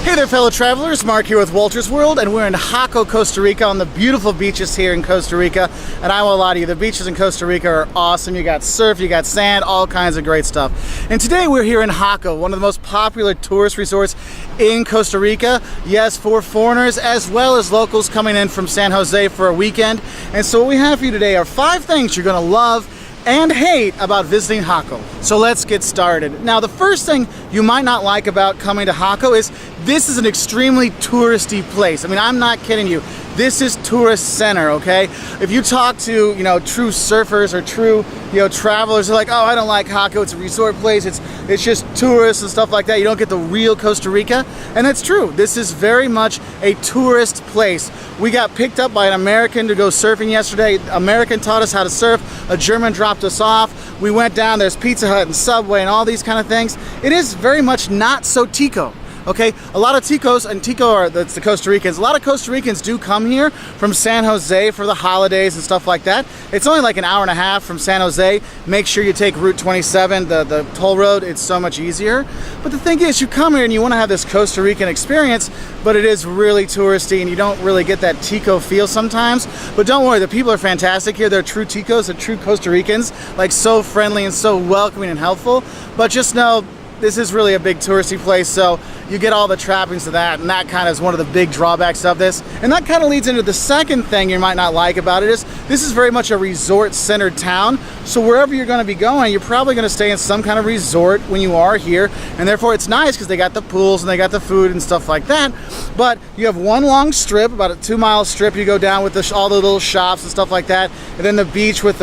Hey there, fellow travelers. Mark here with Walter's World, and we're in Jacó, Costa Rica, on the beautiful beaches here in Costa Rica. And I won't lie to you, the beaches in Costa Rica are awesome. You got surf, you got sand, all kinds of great stuff. And today we're here in Jacó, one of the most popular tourist resorts in Costa Rica. Yes, for foreigners as well as locals coming in from San Jose for a weekend. And so what we have for you today are 5 things you're gonna love and hate about visiting Jacó. So let's get started. Now, the first thing you might not like about coming to Jacó is this is an extremely touristy place. I mean, I'm not kidding you. This is tourist center, okay? If you talk to, true surfers or true, travelers, they're like, oh, I don't like Jacó. It's a resort place. It's just tourists and stuff like that. You don't get the real Costa Rica. And that's true. This is very much a tourist place. We got picked up by an American to go surfing yesterday. American taught us how to surf. A German dropped us off. We went down. There's Pizza Hut and Subway and all these kind of things. It is very much not so Tico. Okay, a lot of Ticos, and Tico that's the Costa Ricans, a lot of Costa Ricans do come here from San Jose for the holidays and stuff like that. It's only like an hour and a half from San Jose. Make sure you take Route 27, the toll road. It's so much easier. But the thing is, you come here and you want to have this Costa Rican experience, but it is really touristy and you don't really get that Tico feel sometimes. But don't worry, the people are fantastic here. They're true Ticos, they're true Costa Ricans, like so friendly and so welcoming and helpful. But just know, this is really a big touristy place, so you get all the trappings of that, and that kind of is one of the big drawbacks of this. And that kind of leads into the second thing you might not like about it is this is very much a resort-centered town, so wherever you're going to be going, you're probably going to stay in some kind of resort when you are here, and therefore it's nice because they got the pools and they got the food and stuff like that. But you have one long strip, about a 2-mile strip you go down with all the little shops and stuff like that, and then the beach with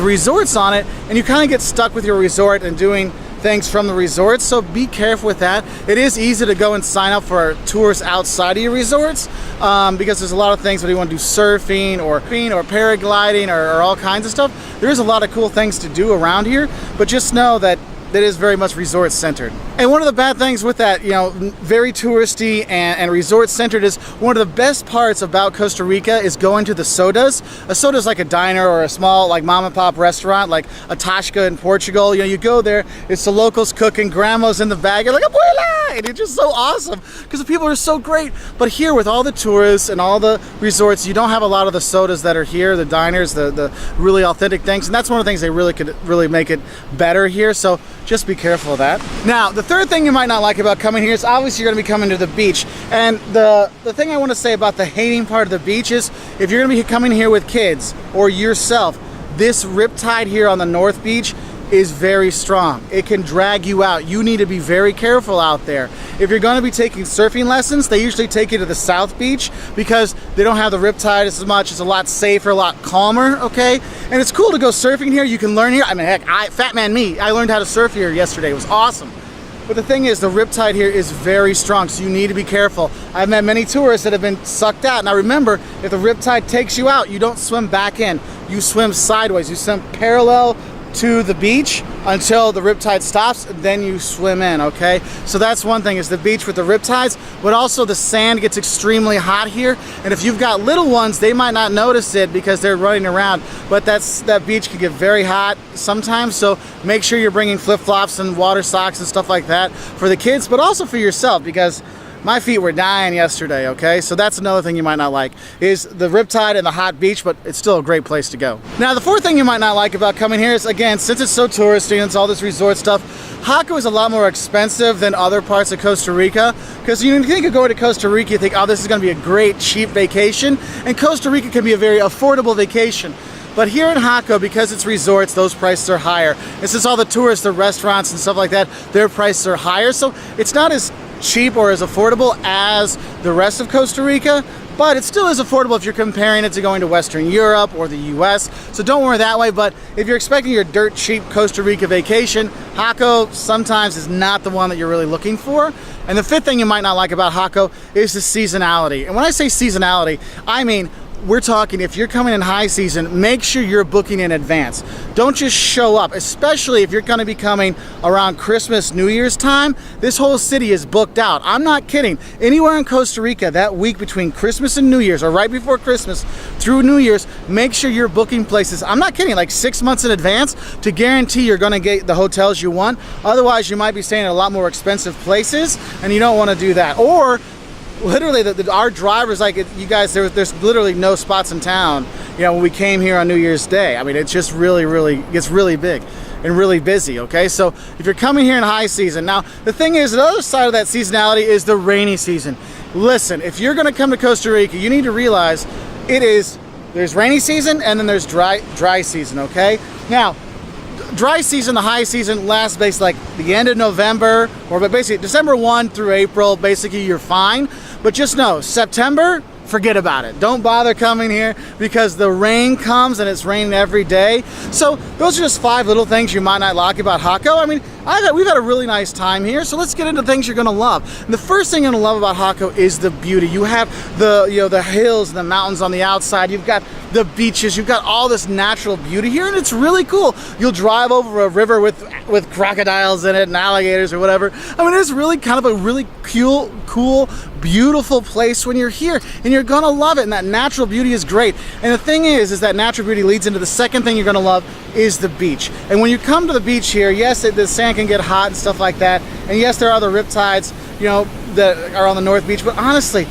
resorts on it, and you kind of get stuck with your resort and doing things from the resort, so be careful with that. It is easy to go and sign up for tours outside of your resorts because there's a lot of things whether you want to do surfing or paragliding or all kinds of stuff. There is a lot of cool things to do around here, but just know that that is very much resort centered. And one of the bad things with that, very touristy and resort centered, is one of the best parts about Costa Rica is going to the sodas. A soda is like a diner or a small like mom and pop restaurant, like a Tasca in Portugal. You go there, it's the locals cooking, grandma's in the bag, you're like, abuela! And it's just so awesome because the people are so great. But here with all the tourists and all the resorts, you don't have a lot of the sodas that are here, the diners, the really authentic things. And that's one of the things they really could make it better here. So just be careful of that. Now, the third thing you might not like about coming here is obviously you're going to be coming to the beach. And the thing I want to say about the hating part of the beach is if you're going to be coming here with kids or yourself, this riptide here on the North Beach is very strong. It can drag you out. You need to be very careful out there. If you're going to be taking surfing lessons, they usually take you to the South Beach because they don't have the riptide as much. It's a lot safer, a lot calmer, okay? And it's cool to go surfing here. You can learn here. I mean, heck, fat man me, I learned how to surf here yesterday. It was awesome. But the thing is, the riptide here is very strong, so you need to be careful. I've met many tourists that have been sucked out. Now remember, if the riptide takes you out, you don't swim back in. You swim sideways. You swim parallel to the beach until the riptide stops, then you swim in, okay? So that's one thing, is the beach with the riptides, but also the sand gets extremely hot here, and if you've got little ones, they might not notice it because they're running around, but that beach can get very hot sometimes, so make sure you're bringing flip-flops and water socks and stuff like that for the kids, but also for yourself, because my feet were dying yesterday, okay? So that's another thing you might not like, is the riptide and the hot beach, but it's still a great place to go. Now, the fourth thing you might not like about coming here is, again, since it's so touristy and it's all this resort stuff, Jacó is a lot more expensive than other parts of Costa Rica, because you think of going to Costa Rica, you think, oh, this is gonna be a great, cheap vacation, and Costa Rica can be a very affordable vacation. But here in Jacó, because it's resorts, those prices are higher. And since all the tourists, the restaurants and stuff like that, their prices are higher, so it's not as cheap or as affordable as the rest of Costa Rica, but it still is affordable if you're comparing it to going to Western Europe or the US, so don't worry that way. But if you're expecting your dirt cheap Costa Rica vacation, Jacó sometimes is not the one that you're really looking for. And the fifth thing you might not like about Jacó is the seasonality. And when I say seasonality, I mean we're talking, if you're coming in high season, make sure you're booking in advance. Don't just show up, especially if you're going to be coming around Christmas, New Year's time. This whole city is booked out. I'm not kidding. Anywhere in Costa Rica that week between Christmas and New Year's, or right before Christmas through New Year's, make sure you're booking places, I'm not kidding, like 6 months in advance to guarantee you're going to get the hotels you want. Otherwise, you might be staying at a lot more expensive places, and you don't want to do that. Or literally, our drivers, like you guys, there's literally no spots in town. You know, when we came here on New Year's Day, I mean, it's just really gets really big and really busy. Okay, so if you're coming here in high season, now the thing is, the other side of that seasonality is the rainy season. Listen, if you're going to come to Costa Rica, you need to realize there's rainy season and then there's dry season. Okay, now dry season, the high season, lasts basically like the end of November, or basically December 1 through April. Basically, you're fine. But just know, September, forget about it. Don't bother coming here because the rain comes and it's raining every day. So those are just 5 little things you might not like about Jacó. I mean, we've had a really nice time here. So let's get into things you're gonna love. And the first thing you're gonna love about Jacó is the beauty. You have the hills and the mountains on the outside. You've got the beaches. You've got all this natural beauty here, and it's really cool. You'll drive over a river with crocodiles in it and alligators or whatever. I mean, it's really kind of a really cool, beautiful place when you're here, and you're gonna love it. And that natural beauty is great. And the thing is that natural beauty leads into the second thing you're gonna love is the beach. And when you come to the beach here, yes, the sand can get hot and stuff like that. And yes, there are the riptides, you know, that are on the North Beach. But honestly,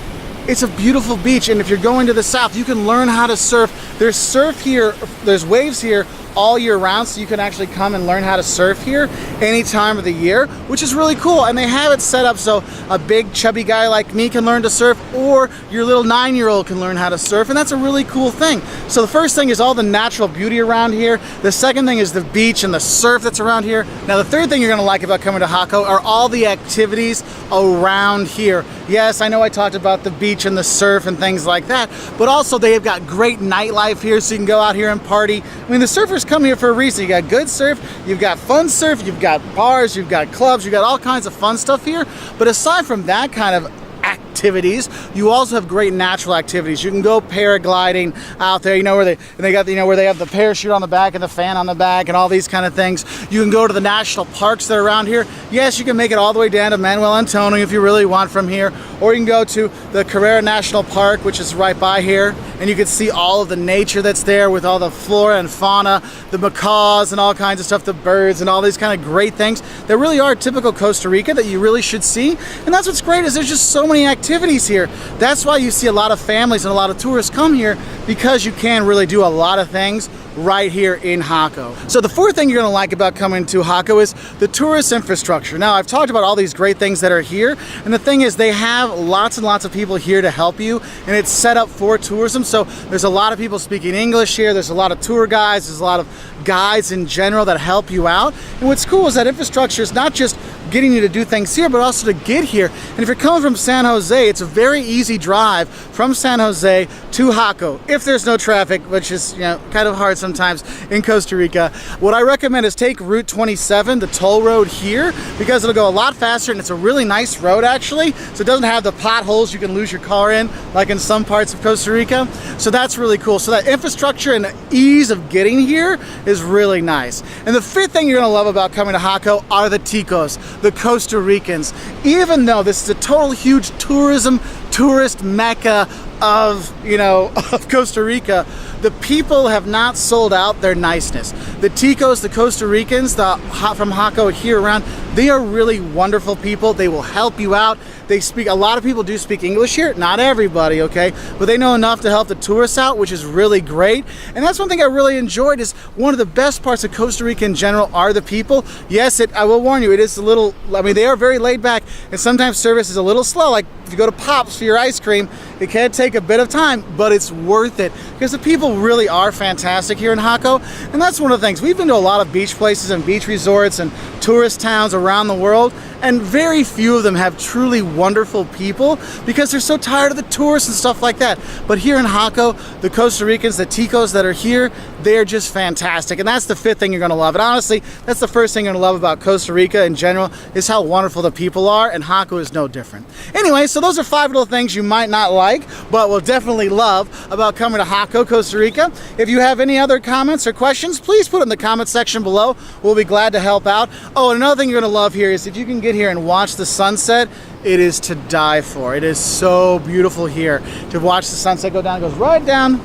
it's a beautiful beach, and if you're going to the south, you can learn how to surf. There's surf here, there's waves here all year round, so you can actually come and learn how to surf here any time of the year, which is really cool. And they have it set up so a big chubby guy like me can learn to surf, or your little 9-year-old can learn how to surf, and that's a really cool thing. So the first thing is all the natural beauty around here. The second thing is the beach and the surf that's around here. Now the third thing you're gonna like about coming to Jacó are all the activities around here. Yes, I know I talked about the beach and the surf and things like that, but also they have got great nightlife here, so you can go out here and party. I mean, the surfers come here for a reason. You got good surf, you've got fun surf, you've got bars, you've got clubs, you've got all kinds of fun stuff here. But aside from that kind of activities, you also have great natural activities. You can go paragliding out there, you know, where they got, you know, where they have the parachute on the back and the fan on the back and all these kind of things. You can go to the national parks that are around here. Yes, you can make it all the way down to Manuel Antonio if you really want from here, or you can go to the Carrera National Park, which is right by here, and you can see all of the nature that's there with all the flora and fauna, the macaws and all kinds of stuff, the birds and all these kind of great things that really are typical Costa Rica that you really should see. And that's what's great, is there's just so many activities here. That's why you see a lot of families and a lot of tourists come here, because you can really do a lot of things right here in Jacó. So the fourth thing you're gonna like about coming to Jacó is the tourist infrastructure. Now, I've talked about all these great things that are here, and the thing is they have lots and lots of people here to help you, and it's set up for tourism. So there's a lot of people speaking English here, there's a lot of tour guides, there's a lot of guides in general that help you out. And what's cool is that infrastructure is not just getting you to do things here, but also to get here. And if you're coming from San Jose, it's a very easy drive from San Jose to Jacó, if there's no traffic, which is, you know, kind of hard sometimes in Costa Rica. What I recommend is take Route 27, the toll road here, because it'll go a lot faster, and it's a really nice road actually, so it doesn't have the potholes you can lose your car in like in some parts of Costa Rica. So that's really cool. So that infrastructure and the ease of getting here is really nice. And the fifth thing you're gonna love about coming to Jacó are the ticos, the Costa Ricans. Even though this is a total huge tourist mecca of, you know, of Costa Rica, the people have not sold out their niceness. The ticos, the Costa Ricans, from Jacó here around, they are really wonderful people. They will help you out. They speak, a lot of people do speak English here, not everybody, okay, but they know enough to help the tourists out, which is really great. And that's one thing I really enjoyed, is one of the best parts of Costa Rica in general are the people. Yes, I will warn you, it is a little, I mean, they are very laid back, and sometimes service is a little slow. Like if you go to Pops for your ice cream, it can take a bit of time, but it's worth it, because the people really are fantastic here in Jacó. And that's one of the things. We've been to a lot of beach places and beach resorts and tourist towns around the world, and very few of them have truly wonderful people, because they're so tired of the tourists and stuff like that. But here in Jacó, the Costa Ricans, the ticos that are here, they're just fantastic. And that's the fifth thing you're gonna love. And honestly, that's the first thing you're gonna love about Costa Rica in general, is how wonderful the people are, and Jacó is no different. Anyway, so those are 5 little things you might not like, but but will definitely love about coming to Jacó, Costa Rica. If you have any other comments or questions, please put it in the comment section below. We'll be glad to help out. Oh, and another thing you're gonna love here is if you can get here and watch the sunset, it is to die for. It is so beautiful here to watch the sunset go down. It goes right down,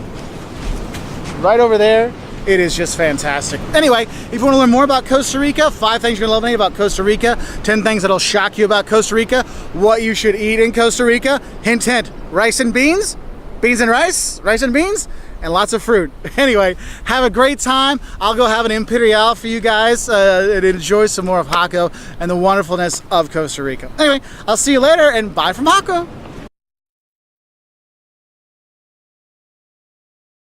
right over there. It is just fantastic. Anyway, if you want to learn more about Costa Rica, 5 things you're gonna love about Costa Rica, 10 things that'll shock you about Costa Rica, what you should eat in Costa Rica, hint, hint, rice and beans, beans and rice and beans, and lots of fruit. Anyway, have a great time. I'll go have an Imperial for you guys and enjoy some more of Jacó and the wonderfulness of Costa Rica. Anyway, I'll see you later, and bye from Jacó.